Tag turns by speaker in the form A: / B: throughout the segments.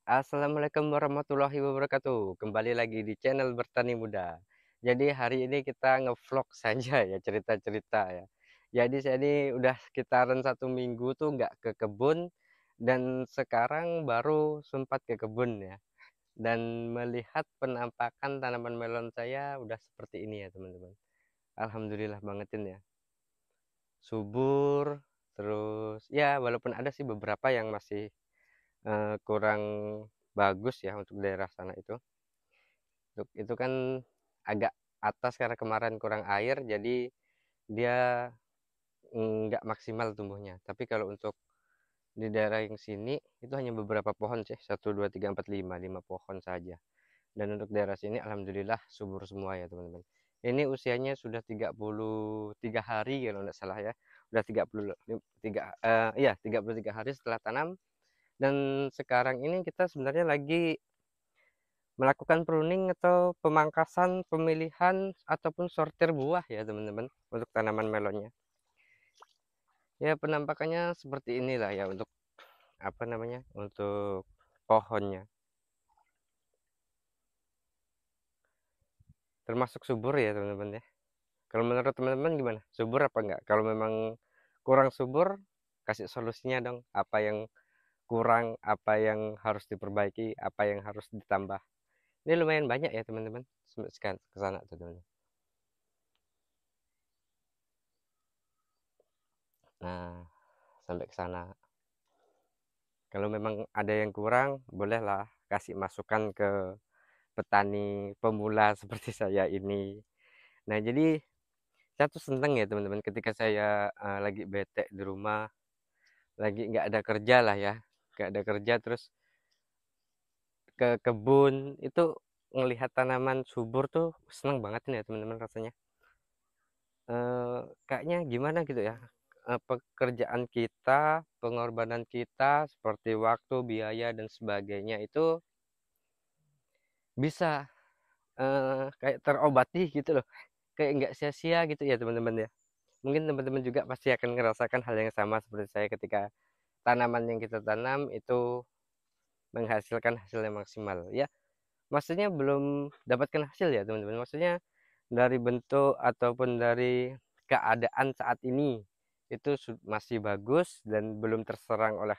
A: Assalamualaikum warahmatullahi wabarakatuh. Kembali lagi di channel Bertani Muda. Jadi hari ini kita ngevlog saja ya, cerita-cerita ya. Jadi saya ini udah sekitaran 1 minggu tuh nggak ke kebun, dan sekarang baru sempat ke kebun ya. Dan melihat penampakan tanaman melon saya udah seperti ini ya teman-teman. Alhamdulillah bangetin ya. Subur, terus ya walaupun ada sih beberapa yang masih kurang bagus ya untuk daerah sana itu. Untuk itu kan agak atas karena kemarin kurang air, jadi dia nggak maksimal tumbuhnya. Tapi kalau untuk di daerah yang sini itu hanya beberapa pohon sih, 1, 2, 3, 4, 5 pohon saja. Dan untuk daerah sini alhamdulillah subur semua ya teman-teman. Ini usianya sudah 33 hari kalau nggak salah ya. Udah 33 iya 33 hari setelah tanam, dan sekarang ini kita sebenarnya lagi melakukan pruning atau pemangkasan, pemilihan ataupun sortir buah ya teman-teman untuk tanaman melonnya. Ya penampakannya seperti inilah ya untuk apa namanya, untuk pohonnya. Termasuk subur ya teman-teman ya. Kalau menurut teman-teman gimana? Subur apa enggak? Kalau memang kurang subur, kasih solusinya dong. Apa yang kurang, apa yang harus diperbaiki, apa yang harus ditambah. Ini lumayan banyak ya teman-teman. Sekarang ke sana tuh teman-teman. Nah, sampai ke sana. Kalau memang ada yang kurang, bolehlah kasih masukan ke petani pemula seperti saya ini. Nah, jadi saya tuh seneng ya teman-teman ketika saya lagi bete di rumah, lagi nggak ada kerja lah ya, nggak ada kerja terus ke kebun itu ngelihat tanaman subur tuh seneng banget nih ya teman-teman rasanya. Kayaknya gimana gitu ya, pekerjaan kita, pengorbanan kita seperti waktu, biaya dan sebagainya itu bisa kayak terobati gitu loh, kayak nggak sia-sia gitu ya teman-teman ya. Mungkin teman-teman juga pasti akan merasakan hal yang sama seperti saya ketika tanaman yang kita tanam itu menghasilkan hasil yang maksimal ya. Maksudnya belum dapatkan hasil ya teman-teman, maksudnya dari bentuk ataupun dari keadaan saat ini itu masih bagus dan belum terserang oleh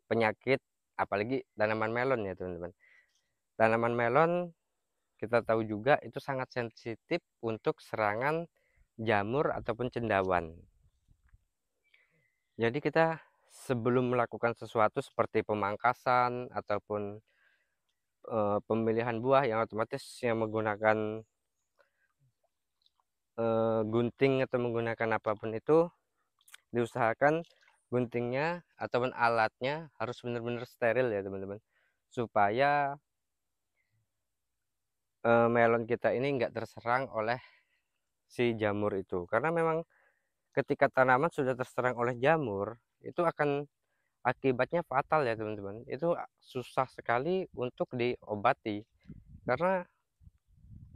A: penyakit, apalagi tanaman melon ya teman-teman. Tanaman melon kita tahu juga itu sangat sensitif untuk serangan jamur ataupun cendawan. Jadi kita sebelum melakukan sesuatu seperti pemangkasan ataupun pemilihan buah yang otomatis yang menggunakan gunting atau menggunakan apapun itu, diusahakan guntingnya ataupun alatnya harus benar-benar steril ya teman-teman, supaya melon kita ini enggak terserang oleh si jamur itu. Karena memang ketika tanaman sudah terserang oleh jamur, itu akan akibatnya fatal ya teman-teman. Itu susah sekali untuk diobati, karena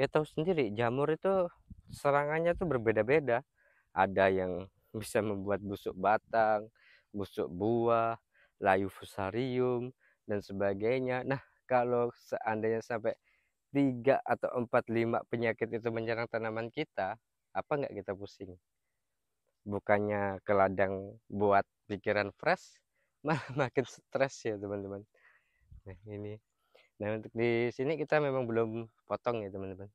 A: ya tahu sendiri jamur itu serangannya tuh berbeda-beda. Ada yang bisa membuat busuk batang, busuk buah, layu fusarium dan sebagainya. Nah, kalau seandainya sampai 3 atau 4, 5 penyakit itu menyerang tanaman kita, apa nggak kita pusing? Bukannya ke ladang buat pikiran fresh, malah makin stres ya teman-teman. Nah ini, nah untuk di sini kita memang belum potong ya teman-teman,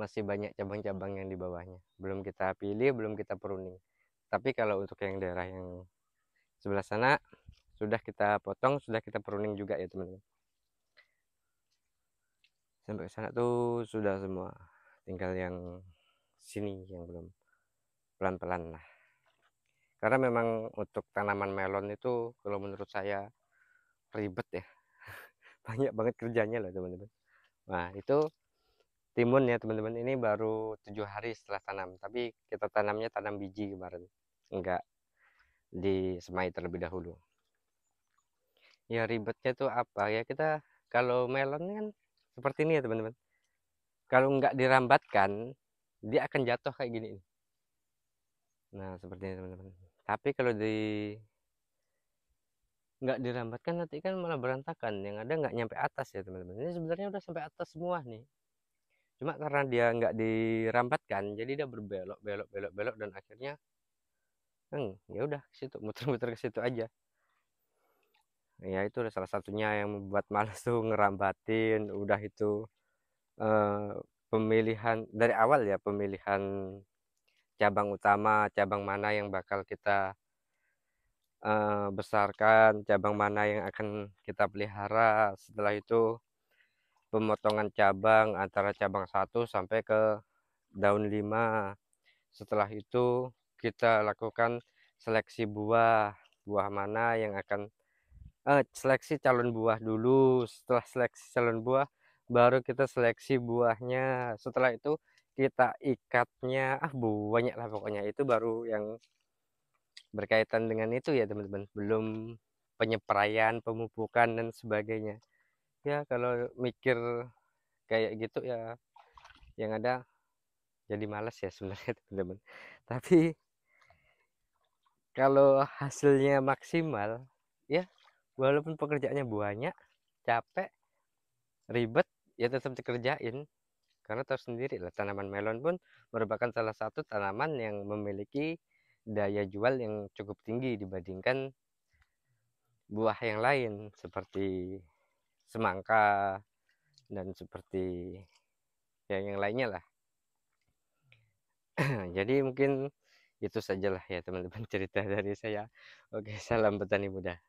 A: masih banyak cabang-cabang yang di bawahnya, belum kita pilih, belum kita pruning. Tapi kalau untuk yang daerah yang sebelah sana sudah kita potong, sudah kita pruning juga ya teman-teman. Sampai ke sana tuh sudah semua, tinggal yang sini yang belum, pelan-pelan lah. Karena memang untuk tanaman melon itu kalau menurut saya ribet ya, banyak banget kerjanya lah teman-teman. Nah itu timun ya teman-teman, ini baru 7 hari setelah tanam, tapi kita tanamnya tanam biji kemarin, enggak disemai terlebih dahulu. Ya ribetnya tuh apa ya, kita kalau melon kan seperti ini ya teman-teman, kalau nggak dirambatkan dia akan jatuh kayak gini. Nah seperti ini teman-teman, tapi kalau nggak dirambatkan nanti kan malah berantakan, yang ada nggak nyampe atas ya teman-teman. Ini sebenarnya udah sampai atas semua nih, cuma karena dia nggak dirambatkan jadi dia berbelok belok belok belok dan akhirnya ya udah ke situ, muter-muter ke situ aja. Ya itu udah salah satunya yang membuat males tuh ngerambatin. Udah itu eh, pemilihan dari awal ya, pemilihan cabang utama, cabang mana yang bakal kita besarkan, cabang mana yang akan kita pelihara. Setelah itu pemotongan cabang antara cabang 1 sampai ke daun 5. Setelah itu kita lakukan seleksi buah, buah mana yang akan seleksi calon buah dulu. Setelah seleksi calon buah baru kita seleksi buahnya. Setelah itu kita ikatnya, banyak lah pokoknya. Itu baru yang berkaitan dengan itu ya teman-teman, belum penyepraian, pemupukan dan sebagainya. Ya kalau mikir kayak gitu ya yang ada jadi males ya sebenarnya teman-teman. Tapi kalau hasilnya maksimal ya, walaupun pekerjaannya banyak, capek, ribet, ya tetap dikerjain. Karena tahu sendiri lah, tanaman melon pun merupakan salah satu tanaman yang memiliki daya jual yang cukup tinggi dibandingkan buah yang lain seperti semangka dan seperti yang lainnya lah. Jadi mungkin itu sajalah ya teman-teman cerita dari saya. Oke, salam petani muda.